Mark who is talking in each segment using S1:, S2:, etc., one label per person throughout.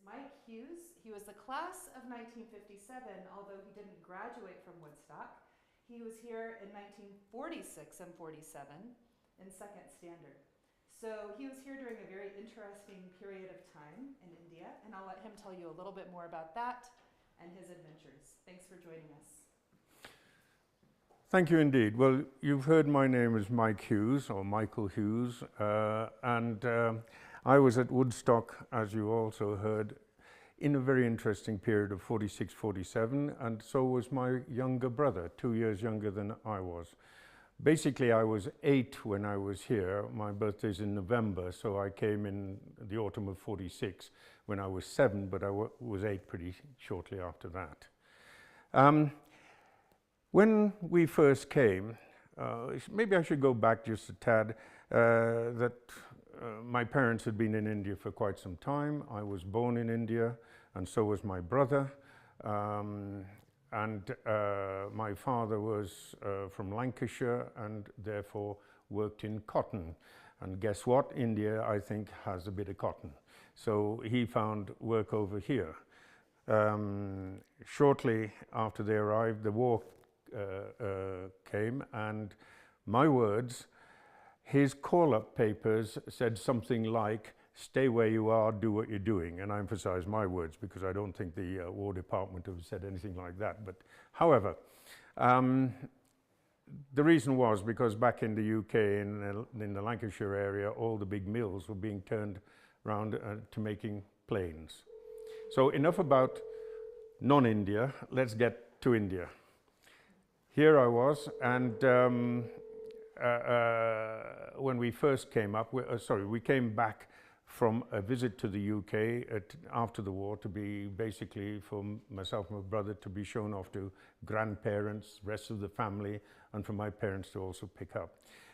S1: Mike Hughes. He was the class of 1957, although he didn't graduate from Woodstock. He was here in 1946 and 47 in second standard. So he was here during a very interesting period of time in India, and I'll let him tell you a little bit more about that and his adventures. Thanks for joining us.
S2: Thank you indeed. Well, you've heard my name is Mike Hughes, or Michael Hughes, and I was at Woodstock, as you also heard, in a very interesting period of 46, 47, and so was my younger brother, 2 years younger than I was. Basically, I was 8 when I was here. My birthday's in November, so I came in the autumn of 46 when I was 7, but I was 8 pretty shortly after that. When we first came, maybe I should go back just a tad, my parents had been in India for quite some time. I was born in India, and so was my brother. My father was from Lancashire and therefore worked in cotton. And guess what? India, I think, has a bit of cotton. So he found work over here. Shortly after they arrived, the war came, and my words, his call-up papers said something like, "Stay where you are, do what you're doing." And I emphasize my words because I don't think the War Department have said anything like that. But however, the reason was because back in the UK, in the Lancashire area, all the big mills were being turned around to making planes. So enough about non-India, let's get to India. Here I was, and when we first came up, we came back from a visit to the UK after the war to be basically for myself and my brother to be shown off to grandparents, rest of the family, and for my parents to also pick up.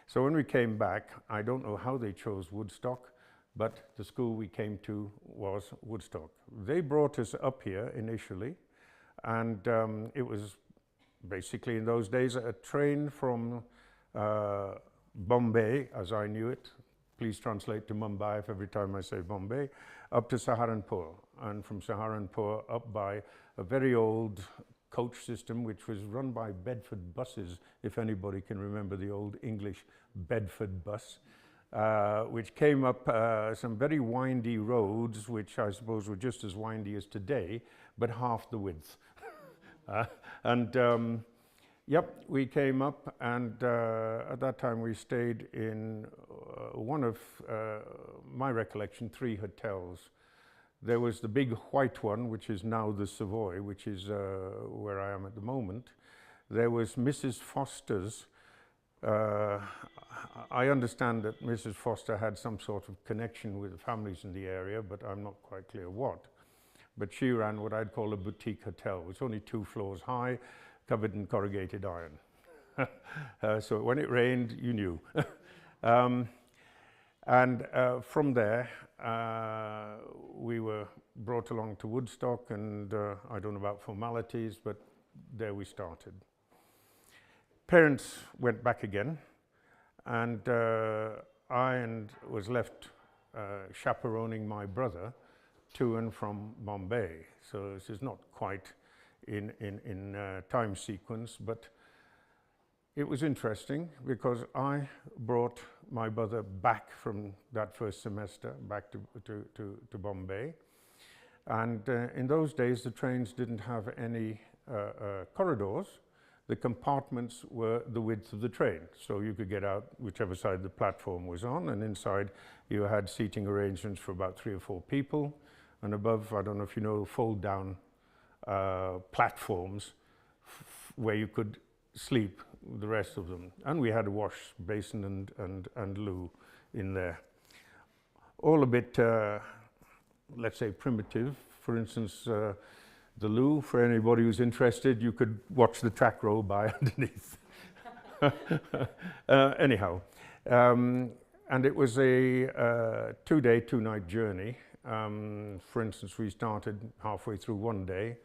S2: So when we came back, I don't know how they chose Woodstock, but the school we came to was Woodstock. They brought us up here initially, and it was basically in those days a train from Bombay, as I knew it. Please translate to Mumbai if every time I say Bombay, up to Saharanpur, and from Saharanpur up by a very old coach system which was run by Bedford buses, if anybody can remember the old English Bedford bus, which came up some very windy roads, which I suppose were just as windy as today, but half the width. Yep, we came up, and at that time we stayed in one of, my recollection, 3 hotels. There was the big white one, which is now the Savoy, which is where I am at the moment. There was Mrs. Foster's. I understand that Mrs. Foster had some sort of connection with the families in the area, but I'm not quite clear what. But she ran what I'd call a boutique hotel. It's only 2 floors high, covered in corrugated iron. So when it rained, you knew. From there, we were brought along to Woodstock, and I don't know about formalities, but there we started. Parents went back again, and I was left chaperoning my brother to and from Bombay. So this is not quite in time sequence, but it was interesting because I brought my brother back from that first semester back to Bombay, and in those days the trains didn't have any corridors. The compartments were the width of the train, so you could get out whichever side the platform was on, and inside you had seating arrangements for about 3 or 4 people, and above, I don't know if you know, fold down platforms where you could sleep, the rest of them. And we had a wash basin and loo in there. All a bit, let's say, primitive. For instance, the loo, for anybody who's interested, you could watch the track roll by underneath. Anyhow, and it was a 2-day, 2-night journey. For instance, we started halfway through one day,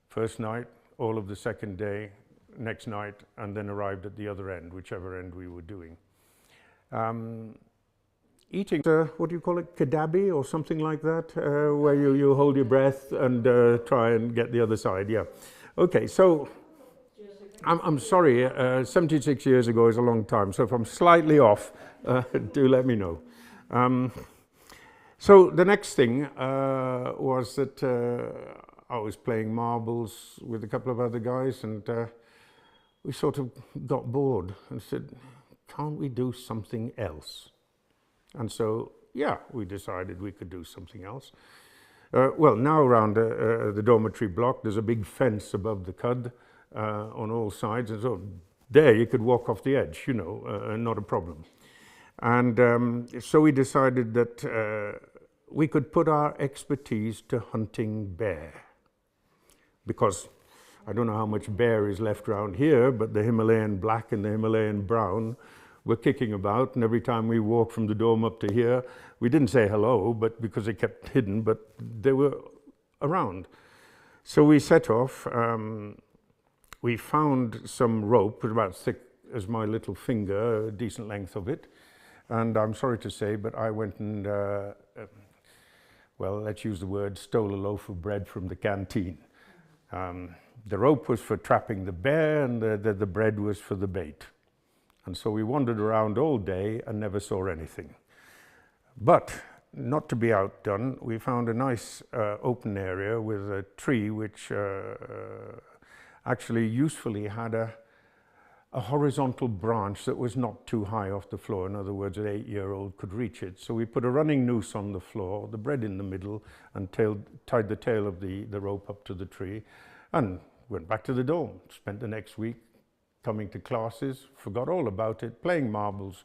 S2: first night, all of the second day, next night, and then arrived at the other end, whichever end we were doing. eating, what do you call it, kadabi or something like that, where you hold your breath and try and get the other side, yeah. Okay, so I'm sorry, 76 years ago is a long time, so if I'm slightly off, do let me know. So the next thing was that I was playing marbles with a couple of other guys, and we sort of got bored and said, can't we do something else? And so, yeah, we decided we could do something else. Well, now around the dormitory block, there's a big fence above the cud on all sides, and so there you could walk off the edge, you know, not a problem. And so we decided that we could put our expertise to hunting bear, because I don't know how much bear is left around here, but the Himalayan black and the Himalayan brown were kicking about, and every time we walked from the dorm up to here, we didn't say hello, but because they kept hidden, but they were around. So we set off. We found some rope, about thick as my little finger, a decent length of it, and I'm sorry to say, but I went and, well, let's use the word, stole a loaf of bread from the canteen. The rope was for trapping the bear, and the bread was for the bait. And so we wandered around all day and never saw anything. But not to be outdone, we found a nice open area with a tree which actually usefully had a horizontal branch that was not too high off the floor. In other words, an 8-year-old could reach it. So we put a running noose on the floor, the bread in the middle, and tied the tail of the rope up to the tree, and went back to the dorm. Spent the next week coming to classes, forgot all about it, playing marbles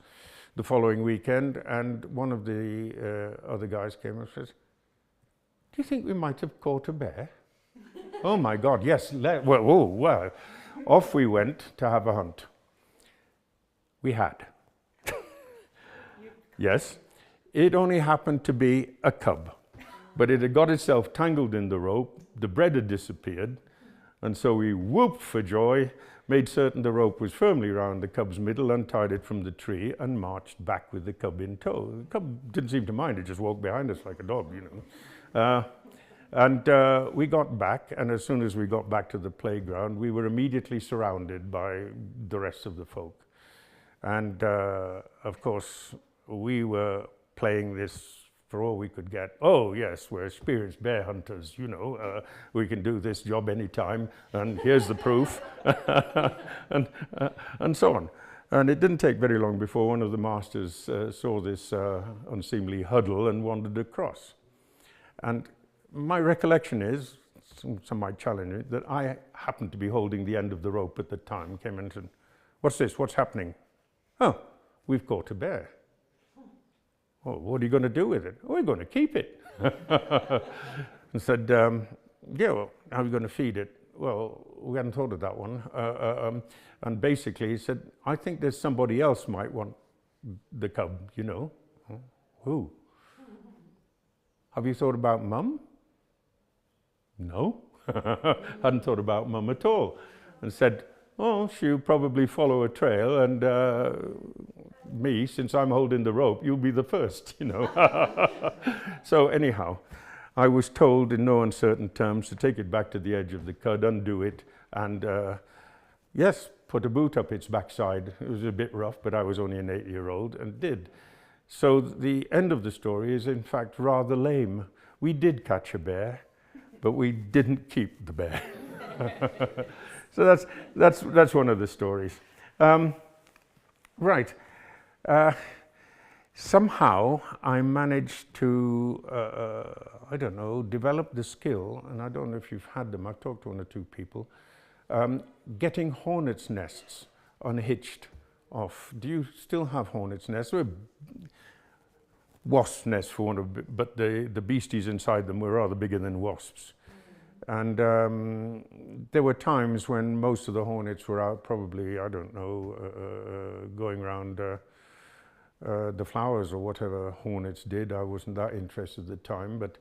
S2: the following weekend, and one of the other guys came and says, do you think we might have caught a bear? Oh my God, yes. Well, off we went to have a hunt. We had. Yes. It only happened to be a cub, but it had got itself tangled in the rope, the bread had disappeared, and so we whooped for joy, made certain the rope was firmly round the cub's middle, untied it from the tree, and marched back with the cub in tow. The cub didn't seem to mind, it just walked behind us like a dog, you know. And we got back, and as soon as we got back to the playground, we were immediately surrounded by the rest of the folk. And of course, we were playing this for all we could get. Oh yes, we're experienced bear hunters, you know, we can do this job anytime, and here's the proof, and so on. And it didn't take very long before one of the masters saw this unseemly huddle and wandered across. And my recollection is, some might challenge it, that I happened to be holding the end of the rope at the time, came in and said, what's this, what's happening? Oh, we've caught a bear. Oh, what are you going to do with it? Oh, we're going to keep it. And said, yeah, well, how are you going to feed it? Well, we hadn't thought of that one. And basically he said, I think there's somebody else might want the cub, you know. Who? Have you thought about Mum? No. Hadn't thought about Mum at all. And said, oh, she'll probably follow a trail, and me, since I'm holding the rope, you'll be the first, you know. So anyhow, I was told in no uncertain terms to take it back to the edge of the cud, undo it, and yes, put a boot up its backside. It was a bit rough, but I was only an 8-year-old, and did. So the end of the story is in fact rather lame. We did catch a bear, but we didn't keep the bear. So that's one of the stories. Right. Somehow I managed to, I don't know, develop the skill, and I don't know if you've had them, I've talked to one or two people, getting hornets' nests unhitched off. Do you still have hornets' nests? Well, wasp nests for one of, but the beasties inside them were rather bigger than wasps. And there were times when most of the hornets were out, probably, I don't know, going around the flowers or whatever hornets did. I wasn't that interested at the time, but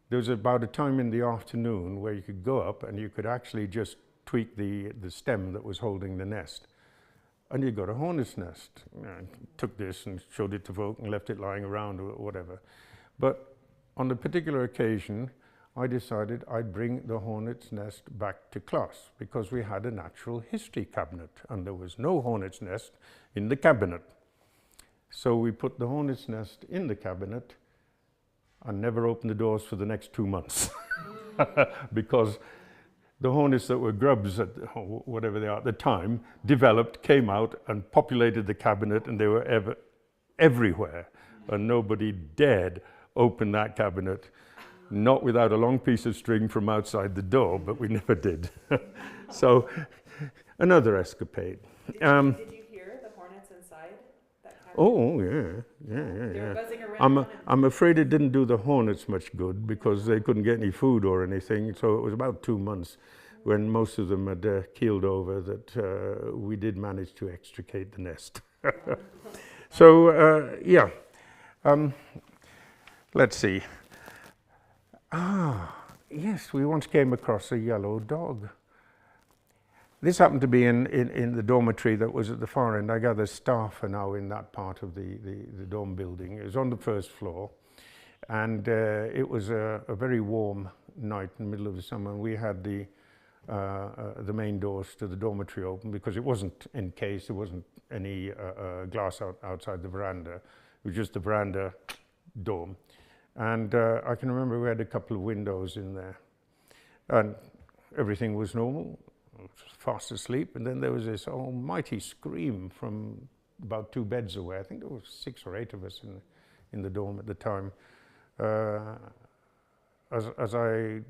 S2: there was about a time in the afternoon where you could go up and you could actually just tweak the stem that was holding the nest. and you got a hornet's nest. I took this and showed it to folk and left it lying around or whatever. But on the particular occasion, I decided I'd bring the hornet's nest back to class because we had a natural history cabinet and there was no hornet's nest in the cabinet. So we put the hornet's nest in the cabinet and never opened the doors for the next 2 months because the hornets that were grubs, at whatever they are at the time, developed, came out and populated the cabinet, and they were everywhere. And nobody dared open that cabinet, not without a long piece of string from outside the door, but we never did. So, another escapade.
S1: Did you hear the hornets inside that cabinet?
S2: Oh, yeah.
S1: They were buzzing around.
S2: I'm afraid it didn't do the hornets much good because they couldn't get any food or anything. So it was about 2 months when most of them had keeled over that we did manage to extricate the nest. So, yeah. Let's see. Yes, we once came across a yellow dog. This happened to be in the dormitory that was at the far end. I gather staff are now in that part of the dorm building. It was on the first floor, and it was a very warm night in the middle of the summer. And we had the main doors to the dormitory open because it wasn't encased. There wasn't any glass outside the veranda. It was just the veranda dorm. And I can remember we had a couple of windows in there, and everything was normal. Fast asleep, and then there was this almighty scream from about 2 beds away. I think there were 6 or 8 of us in the dorm at the time. As I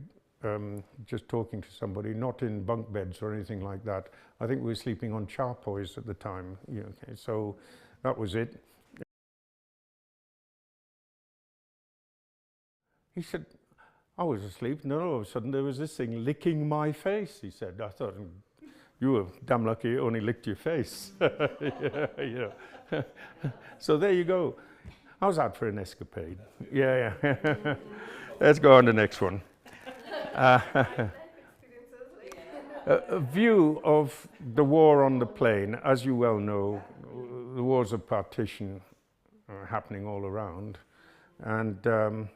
S2: just talking to somebody, not in bunk beds or anything like that. I think we were sleeping on charpoys at the time. Yeah, okay, so that was it. He said, I was asleep, and then all of a sudden there was this thing licking my face, he said. I thought, you were damn lucky it only licked your face. Yeah. So there you go. How's that for an escapade? Yeah. Let's go on to the next one. A view of the war on the plain. As you well know, the wars of partition are happening all around. And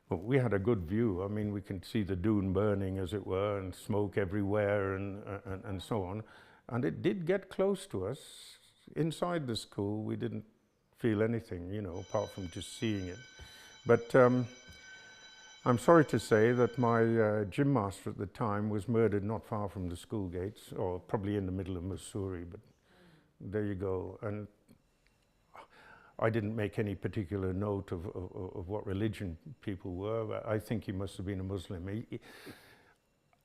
S2: well, we had a good view. I mean, we can see the dune burning, as it were, and smoke everywhere and so on. And it did get close to us. Inside the school, we didn't feel anything, you know, apart from just seeing it. But I'm sorry to say that my gym master at the time was murdered not far from the school gates, or probably in the middle of Missouri, but there you go. And I didn't make any particular note of what religion people were, but I think he must have been a Muslim.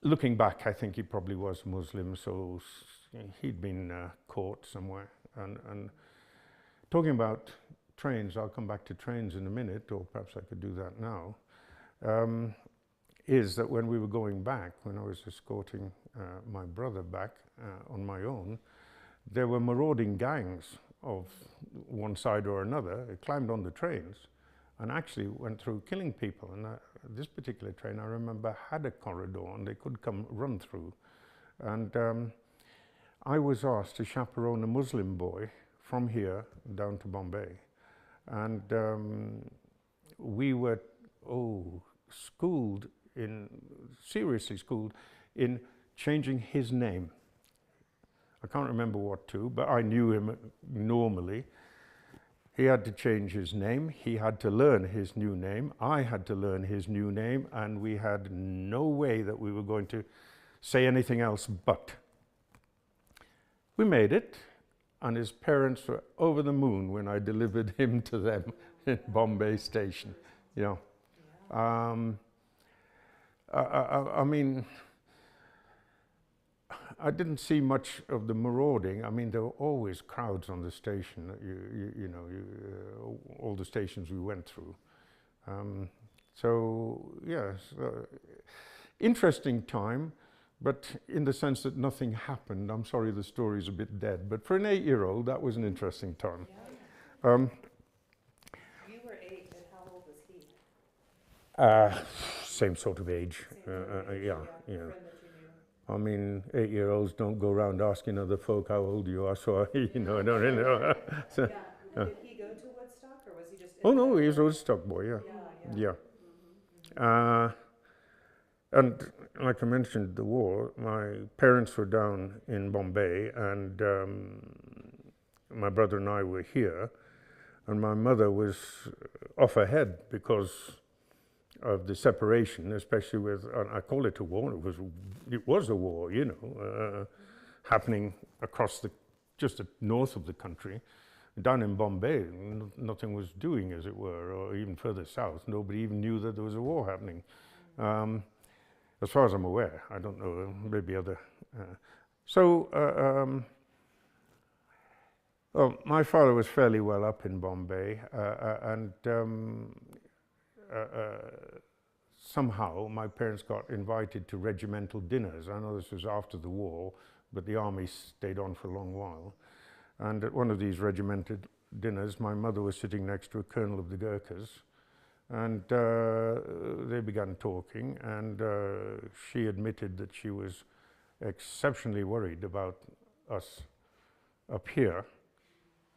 S2: Looking back, I think he probably was a Muslim, so he'd been caught somewhere. And talking about trains, I'll come back to trains in a minute, or perhaps I could do that now, is that when we were going back, when I was escorting my brother back on my own, there were marauding gangs of one side or another. It climbed on the trains and actually went through killing people. And this particular train, I remember, had a corridor and they could come run through. And I was asked to chaperone a Muslim boy from here down to Bombay. And we were, seriously schooled in changing his name. I can't remember what to, but I knew him normally. He had to change his name. He had to learn his new name. I had to learn his new name, and we had no way that we were going to say anything else but. We made it, and his parents were over the moon when I delivered him to them in Bombay Station. You know, I mean, I didn't see much of the marauding. I mean, there were always crowds on the station. All the stations we went through. So yes, interesting time, but in the sense that nothing happened. I'm sorry, the story's a bit dead, but for an 8-year-old, that was an interesting time.
S1: Yeah. You were 8, and how old was he?
S2: Same sort of age. Yeah.
S1: Friend that you knew.
S2: I mean, 8-year-olds don't go around asking other folk how old you are, so I, I don't really know. So,
S1: Yeah. Did he go to Woodstock, or was he just in
S2: oh no,
S1: the
S2: he's a
S1: area?
S2: Woodstock boy, yeah.
S1: Yeah.
S2: Yeah. And like I mentioned, the war, my parents were down in Bombay, and my brother and I were here, and my mother was off her head because of the separation, especially with, I call it a war, it was a war, happening across just the north of the country. Down in Bombay, nothing was doing, as it were, or even further south. Nobody even knew that there was a war happening. As far as I'm aware, I don't know, maybe other. So, well, my father was fairly well up in Bombay, and somehow my parents got invited to regimental dinners. I know this was after the war, but the army stayed on for a long while. And at one of these regimental dinners, my mother was sitting next to a colonel of the Gurkhas, and they began talking, and she admitted that she was exceptionally worried about us up here.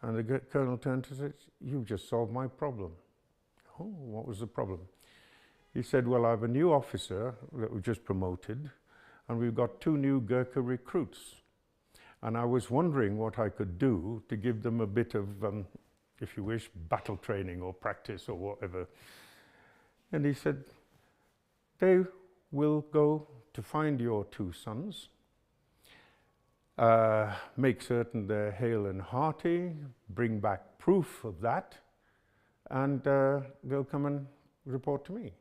S2: And the colonel turned to say, "You've just solved my problem." Oh, what was the problem? He said, "Well, I have a new officer that we just promoted, and we've got 2 new Gurkha recruits. And I was wondering what I could do to give them a bit of, if you wish, battle training or practice or whatever." And he said, "They will go to find your 2 sons, make certain they're hale and hearty, bring back proof of that, and they'll come and report to me."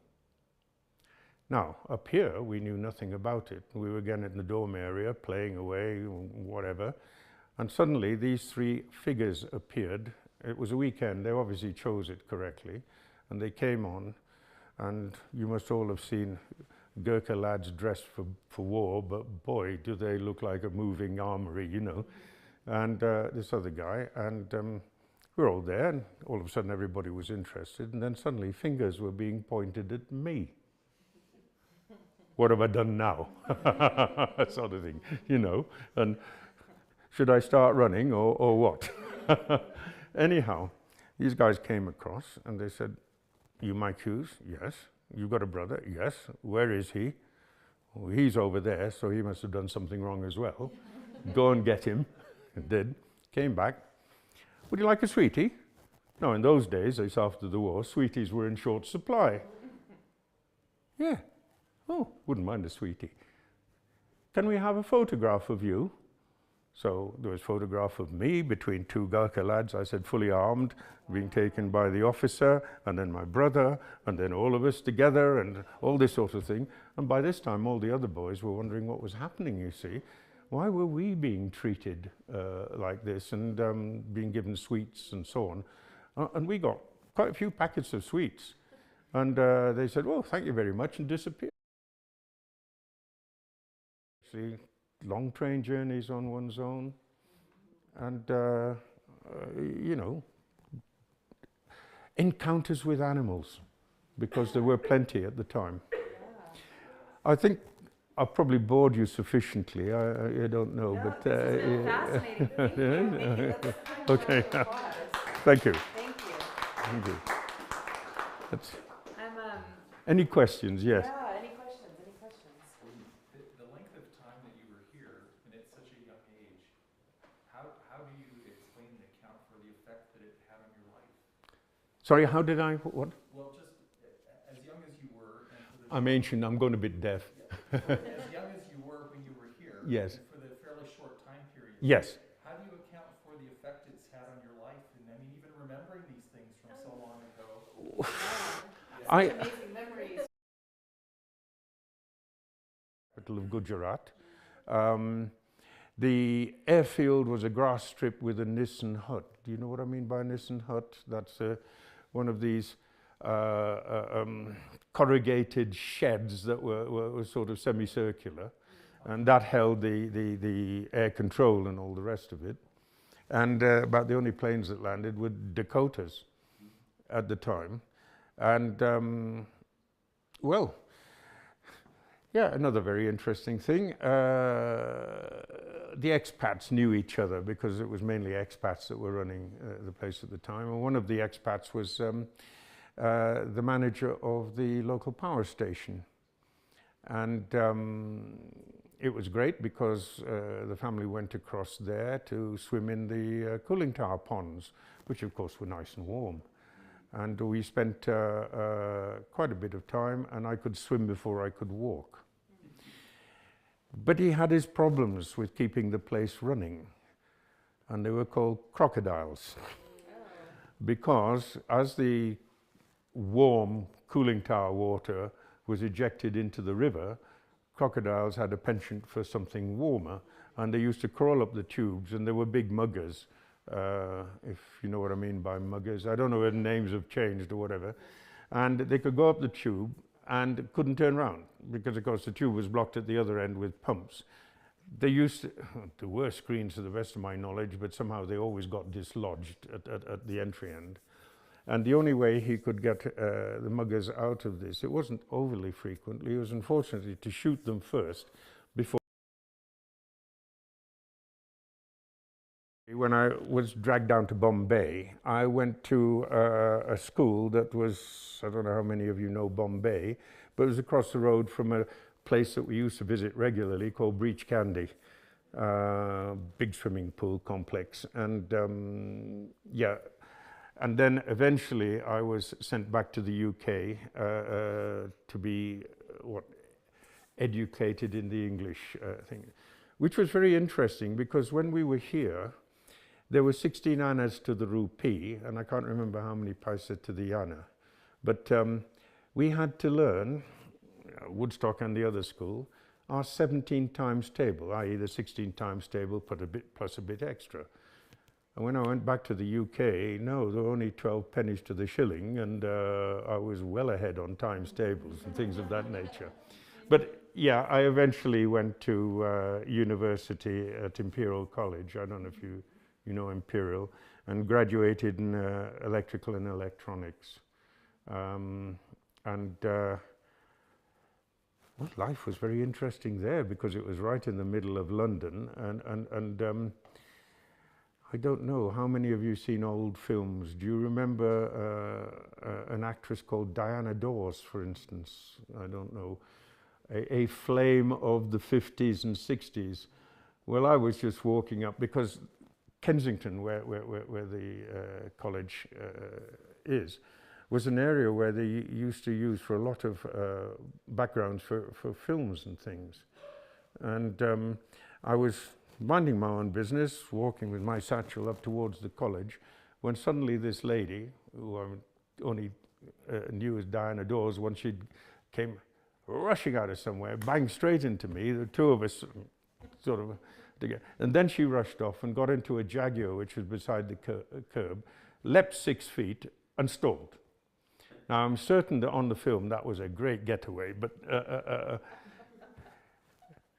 S2: Now, up here, we knew nothing about it. We were again in the dorm area, playing away, whatever, and suddenly these 3 figures appeared. It was a weekend. They obviously chose it correctly, and they came on, and you must all have seen Gurkha lads dressed for war, but boy, do they look like a moving armory, And this other guy, and we were all there, and all of a sudden everybody was interested, and then suddenly fingers were being pointed at me. What have I done now? Sort of thing, and should I start running or what? Anyhow, these guys came across and they said, "You Mike Hughes?" "Yes." "You've got a brother?" "Yes." "Where is he?" "Oh, he's over there, so he must have done something wrong as well." "Go and get him." Did. Came back. "Would you like a sweetie?" Now, in those days, it's after the war, sweeties were in short supply. "Yeah." "Oh, wouldn't mind a sweetie." "Can we have a photograph of you?" So there was a photograph of me between 2 Gurkha lads, I said fully armed, being taken by the officer, and then my brother, and then all of us together, and all this sort of thing. And by this time, all the other boys were wondering what was happening, you see. Why were we being treated like this, and being given sweets and so on? And we got quite a few packets of sweets. And they said, "Well, thank you very much," and disappeared. See, long train journeys on one's own, and encounters with animals, because there were plenty at the time. I think I've probably bored you sufficiently. I don't know,
S1: No,
S2: but
S1: this has been fascinating. Thank you.
S2: okay. Thank you. Thank you. That's, any questions? Yes.
S1: Yeah, any questions?
S3: The length of time that you were here, and at such a young age, how do you explain and account for the effect that it had on your life?
S2: Sorry, how did I, what?
S3: Well, just as young as you were, and for the
S2: I'm ancient, I'm going a bit deaf.
S3: as young as you were when you were here,
S2: Yes.
S3: and for the fairly short time period.
S2: Yes.
S3: How do you account for the effect it's had on your life, and I mean, even remembering these things from so long ago?
S1: Amazing memories.
S2: Capital of Gujarat. The airfield was a grass strip with a Nissen hut. Do you know what I mean by a Nissen hut? That's one of these corrugated sheds that were sort of semicircular, and that held the air control and all the rest of it. And about the only planes that landed were Dakotas at the time. And well, Yeah, another very interesting thing. The expats knew each other because it was mainly expats that were running the place at the time. And one of the expats was the manager of the local power station. And it was great because the family went across there to swim in the cooling tower ponds, which of course were nice and warm. And we spent quite a bit of time, and I could swim before I could walk. But he had his problems with keeping the place running, and they were called crocodiles. Because as the warm cooling tower water was ejected into the river, crocodiles had a penchant for something warmer, and they used to crawl up the tubes, and there were big muggers, if you know what I mean by muggers. I don't know whether names have changed or whatever. And they could go up the tube and couldn't turn around because, of course, the tube was blocked at the other end with pumps. They used to, there were screens to the best of my knowledge, but somehow they always got dislodged at the entry end. And the only way he could get the muggers out of this, it wasn't overly frequently, it was unfortunately to shoot them first before. When I was dragged down to Bombay, I went to a school that was, I don't know how many of you know Bombay, but it was across the road from a place that we used to visit regularly called Breach Candy. Big swimming pool complex. And yeah, and then eventually I was sent back to the UK to be educated in the English thing, which was very interesting because when we were here, there were 16 annas to the rupee, and I can't remember how many paisa to the anna. But we had to learn, Woodstock and the other school, our 17 times table, i.e. the 16 times table plus a bit extra. And when I went back to the UK, no, there were only 12 pennies to the shilling, and I was well ahead on times tables and things of that nature. But yeah, I eventually went to university at Imperial College. I don't know if you know Imperial, and graduated in electrical and electronics. Well, life was very interesting there because it was right in the middle of London, and I don't know, how many of you seen old films? Do you remember an actress called Diana Dawes, for instance? I don't know. A flame of the 50s and 60s. Well, I was just walking up because Kensington, where the college is, was an area where they used to use for a lot of backgrounds for films and things. And I was minding my own business, walking with my satchel up towards the college, when suddenly this lady, who I only knew as Diana Dawes, when she came rushing out of somewhere, banged straight into me, the two of us sort of together. And then she rushed off and got into a Jaguar, which was beside the curb, leapt 6 feet and stalled. Now, I'm certain that on the film that was a great getaway, but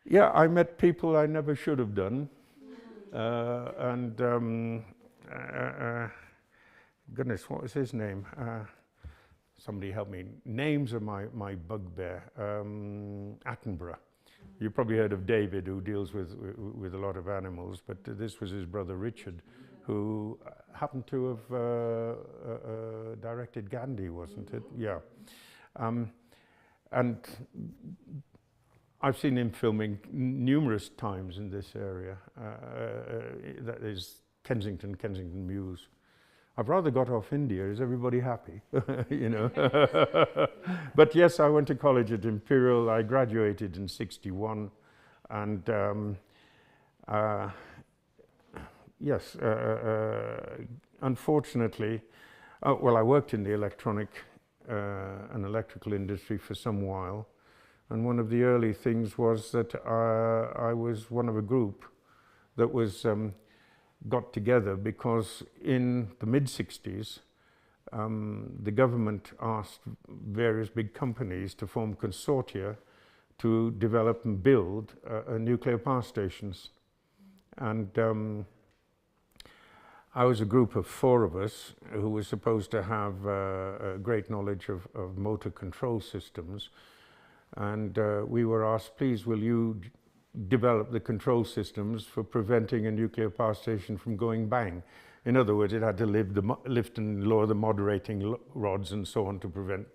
S2: yeah, I met people I never should have done. Goodness, what was his name? Somebody help me. Names are my bugbear. Attenborough. You probably heard of David, who deals with a lot of animals, but this was his brother Richard, who happened to have directed Gandhi, wasn't it? Yeah. And I've seen him filming numerous times in this area. That is Kensington Mews. I've rather got off India. Is everybody happy? You know. But yes, I went to college at Imperial. I graduated in '61, and yes, unfortunately, well, I worked in the electronic and electrical industry for some while, and one of the early things was that I was one of a group that was got together because in the mid-60s, the government asked various big companies to form consortia to develop and build nuclear power stations. And I was a group of 4 of us who were supposed to have a great knowledge of motor control systems. And we were asked, please, will you develop the control systems for preventing a nuclear power station from going bang? In other words, it had to lift and lower the moderating rods and so on to prevent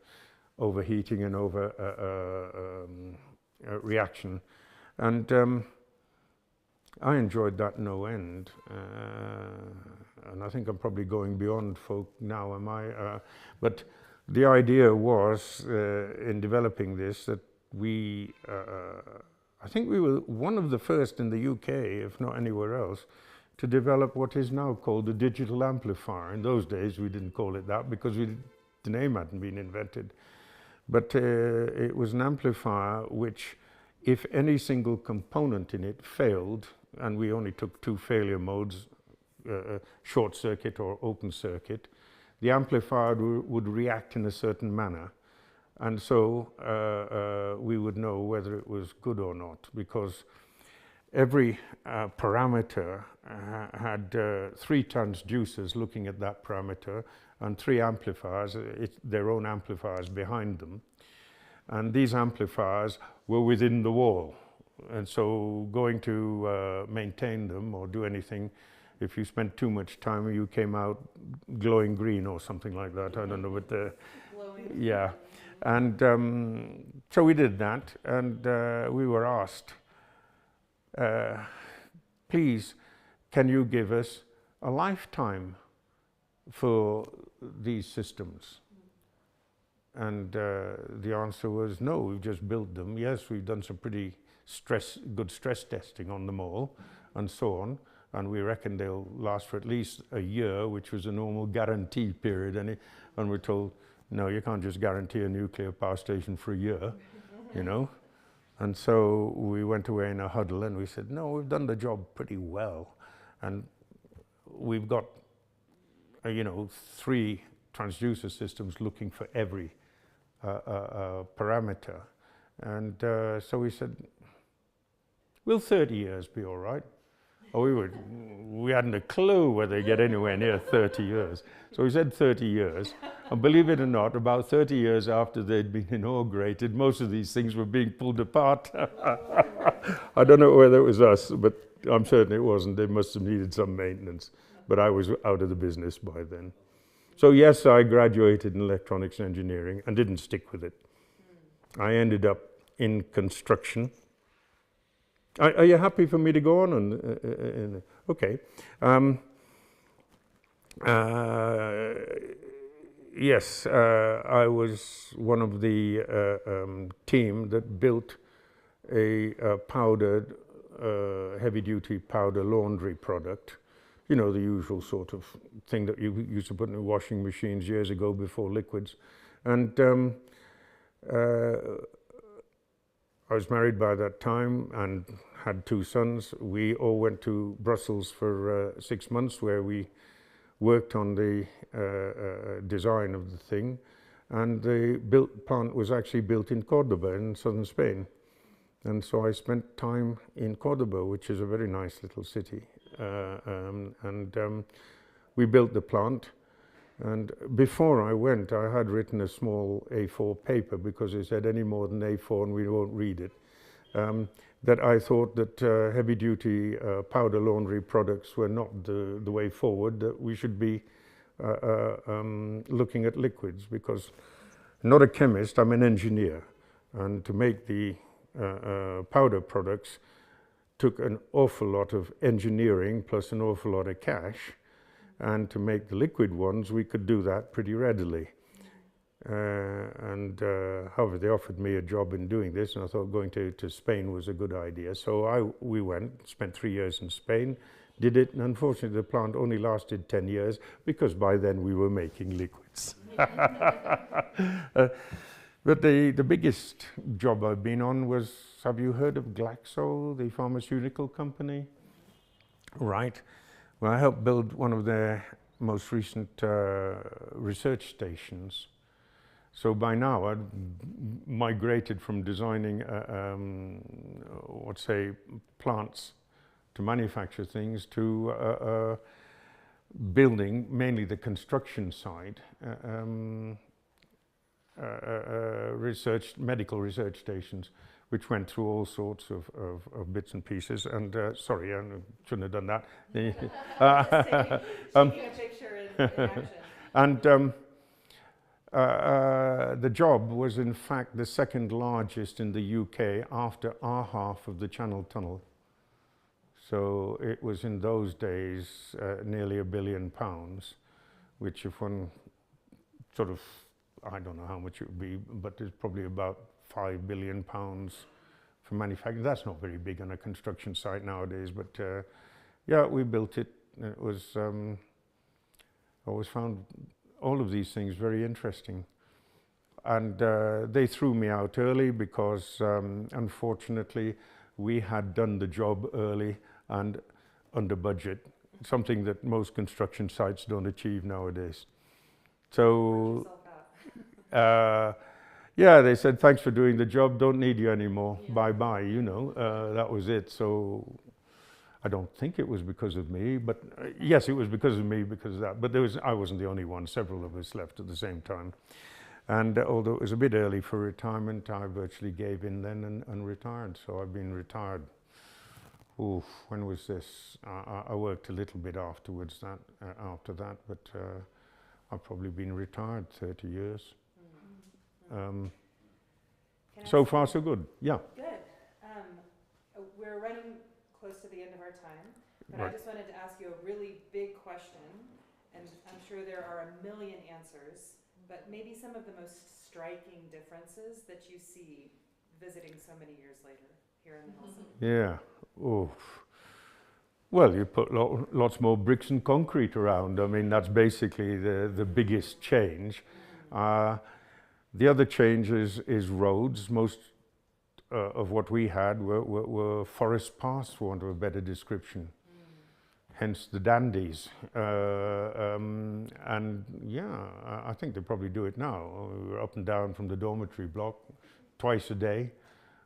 S2: overheating and reaction. And I enjoyed that no end. And I think I'm probably going beyond folk now, am I? But the idea was, in developing this, that I think we were one of the first in the UK, if not anywhere else, to develop what is now called a digital amplifier. In those days, we didn't call it that because the name hadn't been invented. But it was an amplifier which, if any single component in it failed, and we only took two failure modes, short circuit or open circuit, the amplifier would react in a certain manner. And so we would know whether it was good or not, because every parameter had 3 transducers looking at that parameter and 3 amplifiers, their own amplifiers behind them. And these amplifiers were within the wall. And so going to maintain them or do anything, if you spent too much time, you came out glowing green or something like that. I don't know, but yeah. And so we did that, and we were asked, please, can you give us a lifetime for these systems? And the answer was no, we've just built them. Yes, we've done some pretty good stress testing on them all and so on, and we reckon they'll last for at least a year, which was a normal guarantee period. And we're told, no, you can't just guarantee a nuclear power station for a year, you know. And so we went away in a huddle and we said, no, we've done the job pretty well. And we've got, 3 transducer systems looking for every parameter. And so we said, will 30 years be all right? We hadn't a clue whether they get anywhere near 30 years. So we said 30 years. And believe it or not, about 30 years after they'd been inaugurated, most of these things were being pulled apart. I don't know whether it was us, but I'm certain it wasn't. They must have needed some maintenance. But I was out of the business by then. So yes, I graduated in electronics engineering and didn't stick with it. I ended up in construction. Are you happy for me to go on? Okay. Yes, I was one of the team that built a powdered, heavy-duty powder laundry product. You know, the usual sort of thing that you used to put in washing machines years ago before liquids. And I was married by that time and had 2 sons. We all went to Brussels for 6 months, where we worked on the design of the thing. And the plant was actually built in Cordoba in southern Spain. And so I spent time in Cordoba, which is a very nice little city. We built the plant. And before I went, I had written a small A4 paper, because it said any more than A4 and we won't read it, that I thought that heavy-duty powder laundry products were not the way forward, that we should be looking at liquids, because I'm not a chemist, I'm an engineer. And to make the powder products took an awful lot of engineering plus an awful lot of cash. And to make the liquid ones, we could do that pretty readily. However, they offered me a job in doing this, and I thought going to Spain was a good idea. So we went, spent 3 years in Spain, did it, and unfortunately the plant only lasted 10 years, because by then we were making liquids. But the biggest job I've been on was, have you heard of Glaxo, the pharmaceutical company? Right. Well, I helped build one of their most recent research stations. So by now I'd migrated from designing, plants to manufacture things to building, mainly the construction side. medical research stations, which went through all sorts of bits and pieces. And sorry, I shouldn't have done that.
S1: Taking a picture in action.
S2: And the job was in fact the second largest in the UK after our half of the Channel Tunnel. So it was in those days nearly £1 billion, which if one sort of, I don't know how much it would be, but it's probably about £5 billion for manufacturing. That's not very big on a construction site nowadays, but yeah, we built it. It was, I always found all of these things very interesting. And they threw me out early because unfortunately we had done the job early and under budget, something that most construction sites don't achieve nowadays. So yeah, they said, thanks for doing the job, don't need you anymore, bye-bye, you know, that was it. So I don't think it was because of me, but yes, it was because of me, because of that. But I wasn't the only one, several of us left at the same time. And although it was a bit early for retirement, I virtually gave in then and retired. So I've been retired, when was this? I worked a little bit afterwards, after that, but I've probably been retired 30 years. So far, so good. Yeah.
S1: Good. We're running close to the end of our time, but
S2: Right.
S1: I just wanted to ask you a really big question, and I'm sure there are a million answers, but maybe some of the most striking differences that you see visiting so many years later here in the Helsinki.
S2: Yeah. Oh. Well, you put lots more bricks and concrete around. I mean, that's basically the biggest change. The other change is roads. Most of what we had were forest paths, for want of a better description. Hence the dandies. And yeah, I think they probably do it now. We were up and down from the dormitory block twice a day,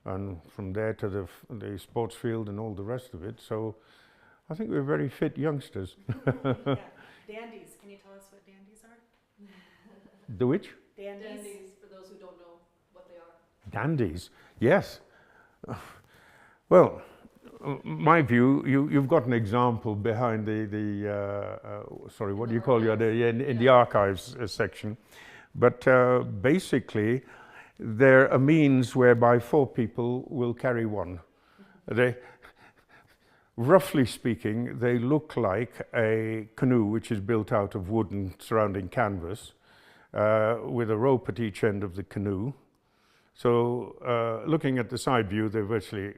S2: and from there to the sports field and all the rest of it. So I think we're very fit youngsters.
S1: Yeah. Dandies. Can you tell us what dandies are?
S2: The which?
S1: Dandies.
S4: Dandies, for those who don't know what they are.
S2: Dandies, yes. Well, my view, you've got an example behind sorry, what do you call it? In the archives section. But basically, they're a means whereby 4 people will carry one. Roughly speaking, they look like a canoe which is built out of wood and surrounding canvas, with a rope at each end of the canoe. So looking at the side view, they're virtually,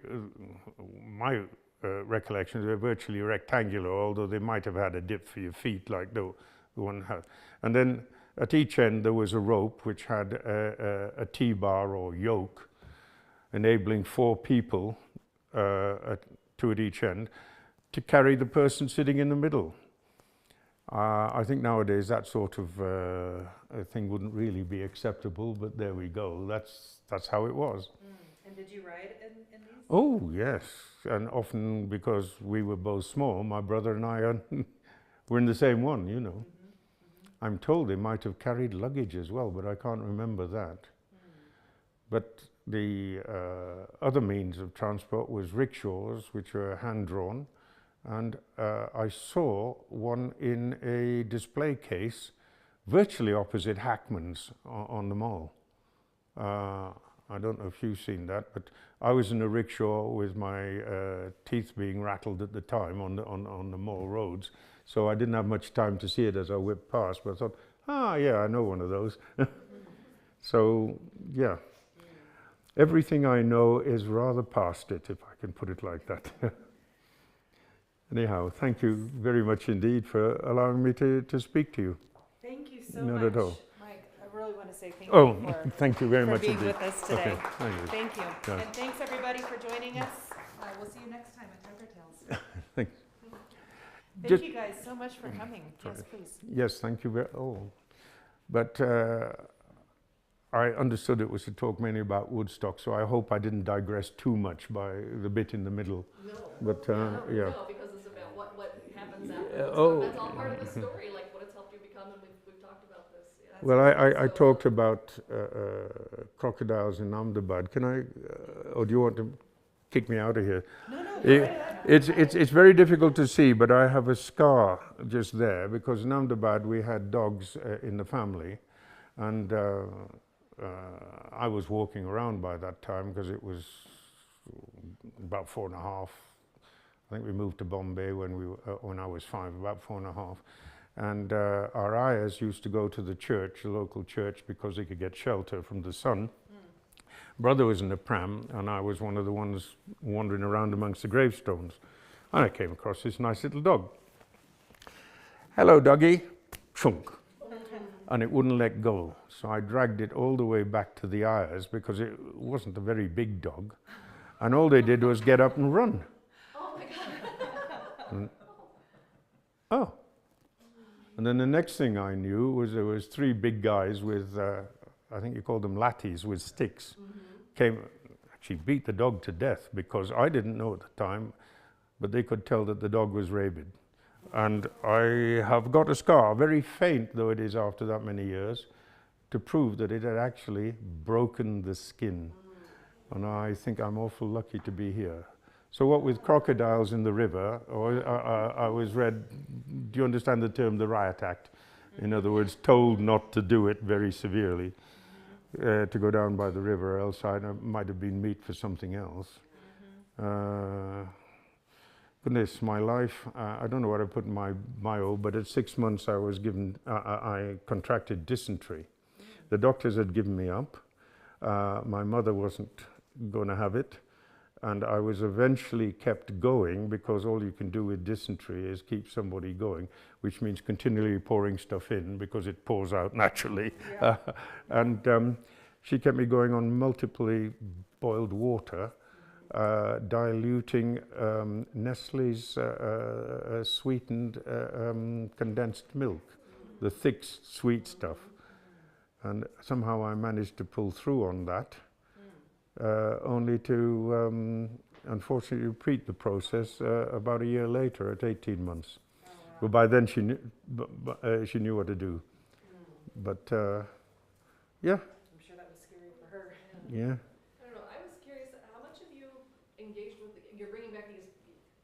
S2: my recollection, they're virtually rectangular, although they might have had a dip for your feet like the one had. And then at each end there was a rope which had a T-bar or yoke, enabling 4 people, 2 at each end, to carry the person sitting in the middle. I think nowadays that sort of thing wouldn't really be acceptable, but there we go. That's how it was.
S1: And did you ride in these?
S2: Oh yes, and often because we were both small, my brother and I were in the same one, you know. I'm told they might have carried luggage as well, but I can't remember that. But the other means of transport was rickshaws, which were hand-drawn, and I saw one in a display case virtually opposite Hackman's on the mall. I don't know if you've seen that, but I was in a rickshaw with my teeth being rattled at the time on the mall roads, so I didn't have much time to see it as I whipped past, but I thought, yeah, I know one of those. So, yeah. Everything I know is rather past it, if I can put it like that. Anyhow, thank you very much indeed for allowing me to speak to you.
S1: Thank you so
S2: Not
S1: much,
S2: at all.
S1: Mike. I really want to say thank
S2: Oh,
S1: you for,
S2: thank you very
S1: for
S2: much
S1: being
S2: indeed.
S1: with us today.
S2: Okay, thank you.
S1: Thank you.
S2: Yeah.
S1: And thanks everybody for joining us. We'll see you next time at Tiger Tales.
S2: Thanks.
S1: Thank
S2: Just-
S1: you guys so much for coming. Yes, please.
S2: Yes, thank you very But I understood it was to talk mainly about Woodstock, so I hope I didn't digress too much by the bit in the middle.
S4: No.
S2: But yeah.
S4: No, because it's about what happens after.
S2: Oh.
S4: That's all part of the story, like what it's helped you become, and we've talked about this. Yeah.
S2: Well, I talked about crocodiles in Ahmedabad. Can I, or do you want to kick me out of here?
S1: No, no,
S2: It-
S1: go right ahead.
S2: It's very difficult to see, but I have a scar just there because in Ahmedabad we had dogs in the family, and I was walking around by that time because it was about 4.5. I think we moved to Bombay when I was 5, about 4.5. And our ayahs used to go to the church, the local church, because they could get shelter from the sun. Brother was in a pram, and I was one of the ones wandering around amongst the gravestones. And I came across this nice little dog. Hello, doggy. Chunk. And it wouldn't let go. So I dragged it all the way back to the ayahs because it wasn't a very big dog. And all they did was get up and run.
S4: Oh my God.
S2: And, oh. And then the next thing I knew was there was 3 big guys with, I think you call them latties, with sticks. Came, actually beat the dog to death because I didn't know at the time, but they could tell that the dog was rabid. And I have got a scar, very faint though it is after that many years, to prove that it had actually broken the skin. And I think I'm awful lucky to be here. So what with crocodiles in the river, or I was read, do you understand the term the Riot Act? In other words, told not to do it very severely, to go down by the river, else I might have been meat for something else. Goodness, my life, I don't know what I put in my bio, but at 6 months I was given, I contracted dysentery. The doctors had given me up. My mother wasn't going to have it. And I was eventually kept going because all you can do with dysentery is keep somebody going, which means continually pouring stuff in because it pours out naturally.
S1: Yeah.
S2: And she kept me going on multiply boiled water, diluting Nestle's sweetened condensed milk, the thick sweet stuff. And somehow I managed to pull through on that. Only to unfortunately repeat the process about a year later at 18 months.
S1: Oh, wow.
S2: But by then she knew what to do. But yeah,
S1: I'm sure that was scary for her.
S2: yeah.
S4: I don't know, I was curious, how much have you engaged with, you're bringing back these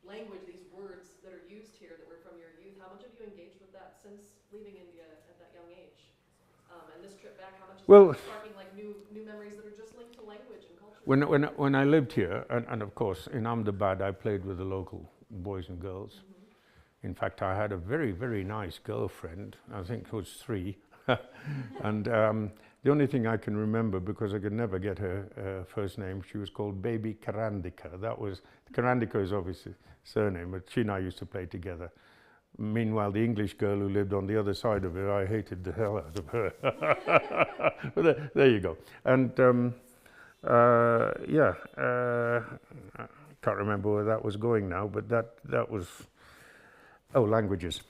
S4: language, these words that are used here that were from your youth, how much have you engaged with that since leaving India at that young age? And this trip back, how much is
S2: Well,
S4: that sparking like new memories that are just linked to language and culture?
S2: When I lived here, and of course in Ahmedabad I played with the local boys and girls. In fact, I had a very, very nice girlfriend, I think it was 3. And the only thing I can remember, because I could never get her first name, she was called Baby Karandika. Karandika is obviously surname, but she and I used to play together. Meanwhile, the English girl who lived on the other side of it, I hated the hell out of her. But there you go. And yeah, I can't remember where that was going now, but that was, oh, languages.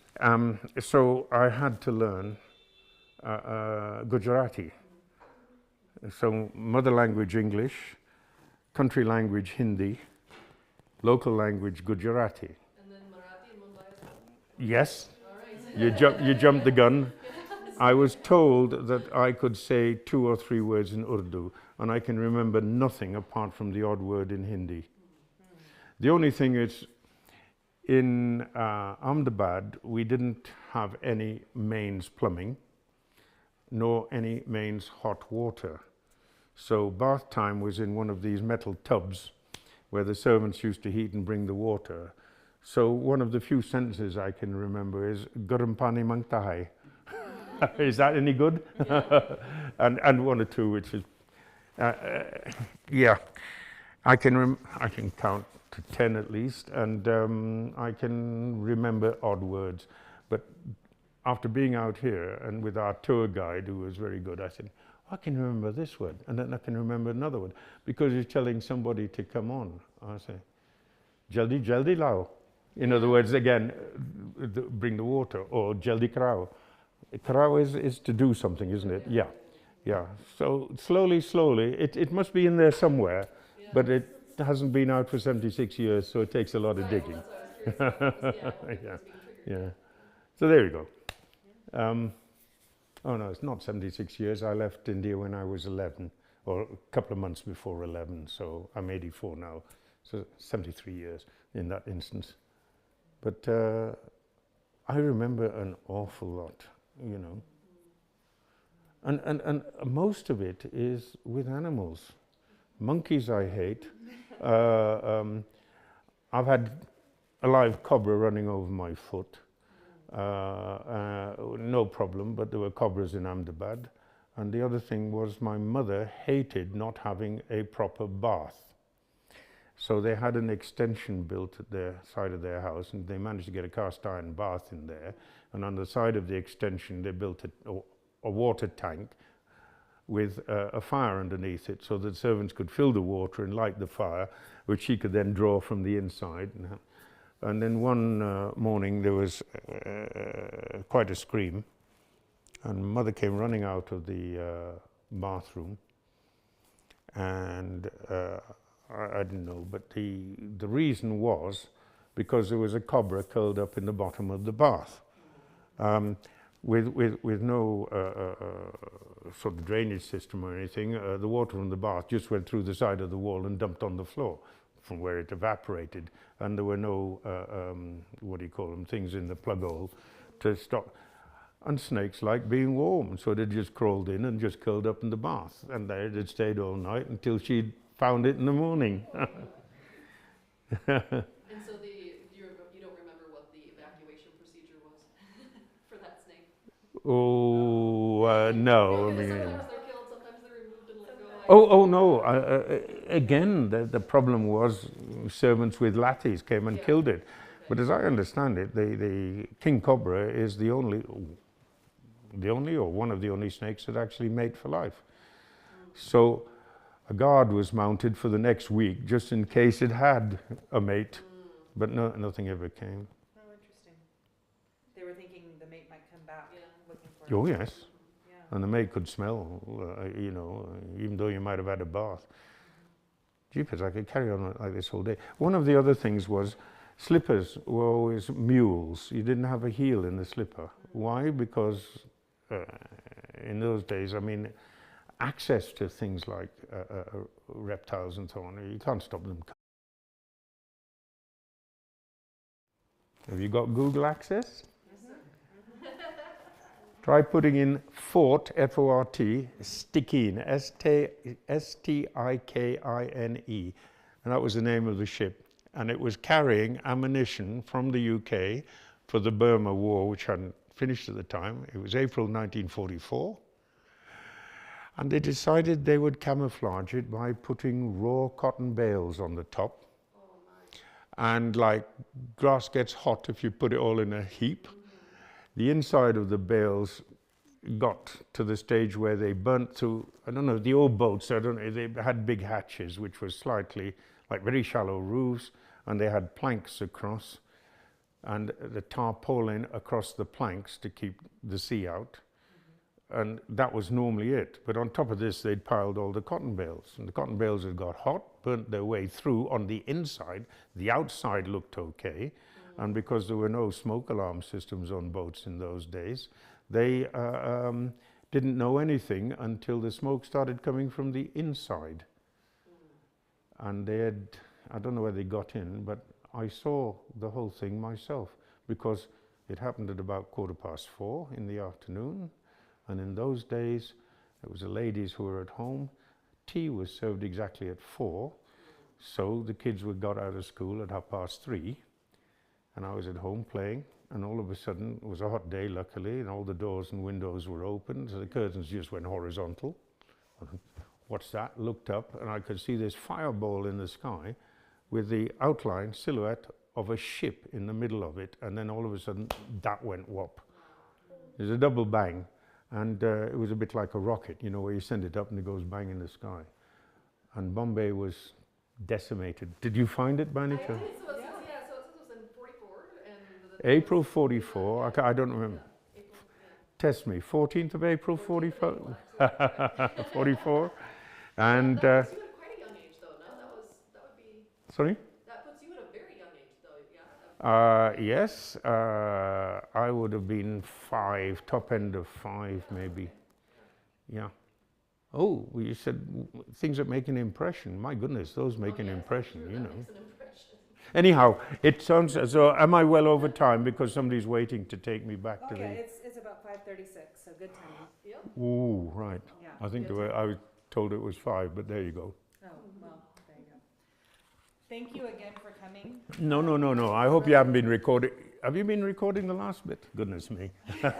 S2: So I had to learn Gujarati. So mother language English, country language Hindi, local language Gujarati.
S4: And then Marathi and Mumbai as well?
S2: Yes,
S4: All right.
S2: you jumped the gun. I was told that I could say 2 or 3 words in Urdu, and I can remember nothing apart from the odd word in Hindi. The only thing is, in Ahmedabad, we didn't have any mains plumbing, nor any mains hot water. So bath time was in one of these metal tubs where the servants used to heat and bring the water. So one of the few sentences I can remember is "Garam pani mangta hai." Is that any good?
S4: Yeah.
S2: and 1 or 2, which is, yeah, I can count to 10 at least, and I can remember odd words. But after being out here and with our tour guide, who was very good, I said, I can remember this word, and then I can remember another word, because you're telling somebody to come on. I say, jaldi jaldi lao. In other words, again, bring the water, or jaldi karao. Karao is to do something, isn't it? Yeah, yeah. So slowly, it must be in there somewhere,
S4: Yeah.
S2: but it hasn't been out for 76 years, so it takes a lot of
S4: Right,
S2: digging.
S4: well, that's what I was curious about.
S2: Yeah.
S4: It was being triggered.
S2: Yeah. So there you go. Oh no, it's not 76 years. I left India when I was 11, or a couple of months before 11, so I'm 84 now. So 73 years in that instance. But I remember an awful lot, you know. And most of it is with animals. Monkeys I hate. I've had a live cobra running over my foot. No problem, but there were cobras in Ahmedabad. And the other thing was my mother hated not having a proper bath. So they had an extension built at the side of their house, and they managed to get a cast iron bath in there. And on the side of the extension, they built a water tank with a fire underneath it, so that servants could fill the water and light the fire, which she could then draw from the inside. And then one morning there was quite a scream, and mother came running out of the bathroom, and I didn't know, but the reason was because there was a cobra curled up in the bottom of the bath, with no sort of drainage system or anything. The water from the bath just went through the side of the wall and dumped on the floor from where it evaporated, and there were no what do you call them, things in the plug hole to stop. And snakes like being warm, so they just crawled in and just curled up in the bath, and there it had stayed all night until she'd found it in the morning.
S4: And so you don't remember what the evacuation procedure was for that snake?
S2: Oh, no. I mean,
S4: sometimes they're killed, sometimes they're removed and let go.
S2: oh no. Again, the problem was servants with lathis came and killed it.
S4: Okay.
S2: But as I understand it, the king cobra is the only or one of the only snakes that actually mate for life. So a guard was mounted for the next week just in case it had a mate, but nothing ever came.
S1: Oh, interesting. They were thinking the mate might come back,
S4: Yeah.
S1: looking for it.
S2: Oh yes,
S1: Yeah.
S2: and the mate could smell, you know, even though you might have had a bath. Jeepers, I could carry on like this all day. One of the other things was slippers were always mules. You didn't have a heel in the slipper. Why? Because in those days, I mean, access to things like reptiles and so on, you can't stop them. Have you got Google access? Try putting in Fort, F-O-R-T, Stikine, S-T-I-K-I-N-E, and that was the name of the ship. And it was carrying ammunition from the UK for the Burma War, which hadn't finished at the time. It was April 1944. And they decided they would camouflage it by putting raw cotton bales on the top.
S4: Oh my.
S2: And like grass gets hot if you put it all in a heap. The inside of the bales got to the stage where they burnt through, I don't know, the old boats, I don't know, they had big hatches, which was slightly, like very shallow roofs, and they had planks across, and the tarpaulin across the planks to keep the sea out. And that was normally it. But on top of this, they'd piled all the cotton bales. And the cotton bales had got hot, burnt their way through on the inside. The outside looked okay. And because there were no smoke alarm systems on boats in those days, they didn't know anything until the smoke started coming from the inside. And they had, I don't know where they got in, but I saw the whole thing myself, because it happened at about 4:15 in the afternoon. And in those days, it was the ladies who were at home. Tea was served exactly at 4. So the kids were got out of school at 3:30. And I was at home playing. And all of a sudden, it was a hot day, luckily, and all the doors and windows were open. So the curtains just went horizontal. What's that? Looked up, and I could see this fireball in the sky with the outline, silhouette of a ship in the middle of it. And then all of a sudden, that went whop. There's a double bang. And it was a bit like a rocket, you know, where you send it up and it goes bang in the sky. And Bombay was decimated. Did you find it by any chance?
S4: I did, so it says, yeah, so it says it was in 44, and
S2: April 44, I don't remember.
S4: Yeah, April, yeah.
S2: Test me, 14th of April 44? 44. And,
S4: That puts you at quite a young age, though, no? That would be,
S2: sorry?
S4: that puts you at a very young age, though, yeah?
S2: Yes, I would have been 5, top end of 5 maybe. Yeah. Oh, well, you said things that make an impression. My goodness, those make an
S4: yes,
S2: impression,
S4: sure,
S2: you
S4: that
S2: know.
S4: makes an impression.
S2: Anyhow, it sounds as though, am I well over time because somebody's waiting to take me back to
S1: Oh, yeah,
S2: the...
S1: it's about 5:36, so good timing.
S4: Yep.
S2: Ooh, right.
S1: Yeah.
S2: I think
S4: Good
S2: I was told it was 5, but there you go.
S1: Oh, well, there you go. Thank you again for coming.
S2: No. I hope you haven't been recording. Have you been recording the last bit? Goodness me.
S1: That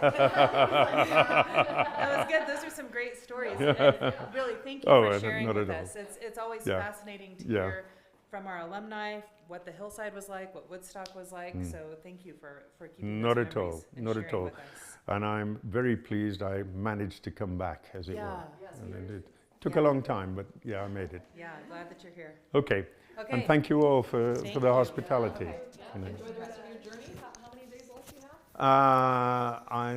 S1: was good. Those are some great stories. And really, thank you
S2: Oh,
S1: for sharing
S2: not
S1: with
S2: at all.
S1: us. It's always
S2: Yeah.
S1: fascinating to
S2: Yeah.
S1: hear from our alumni what the hillside was like, what Woodstock was like. So thank you for keeping
S2: Not
S1: those
S2: at all,
S1: memories and
S2: not at
S1: sharing
S2: all.
S1: with us.
S2: And I'm very pleased I managed to come back, as it
S1: Yeah.
S2: were.
S4: Yes,
S2: And
S4: we
S2: it
S4: are.
S2: did. Took
S1: Yeah.
S2: a long time, but yeah, I made it.
S1: Yeah, glad that you're here.
S2: Okay.
S1: Okay.
S2: And thank you all for
S1: Thank
S2: the
S1: you.
S2: hospitality.
S4: Yeah,
S2: You know.
S4: enjoy the rest of your journey. How many days left do you have?
S2: I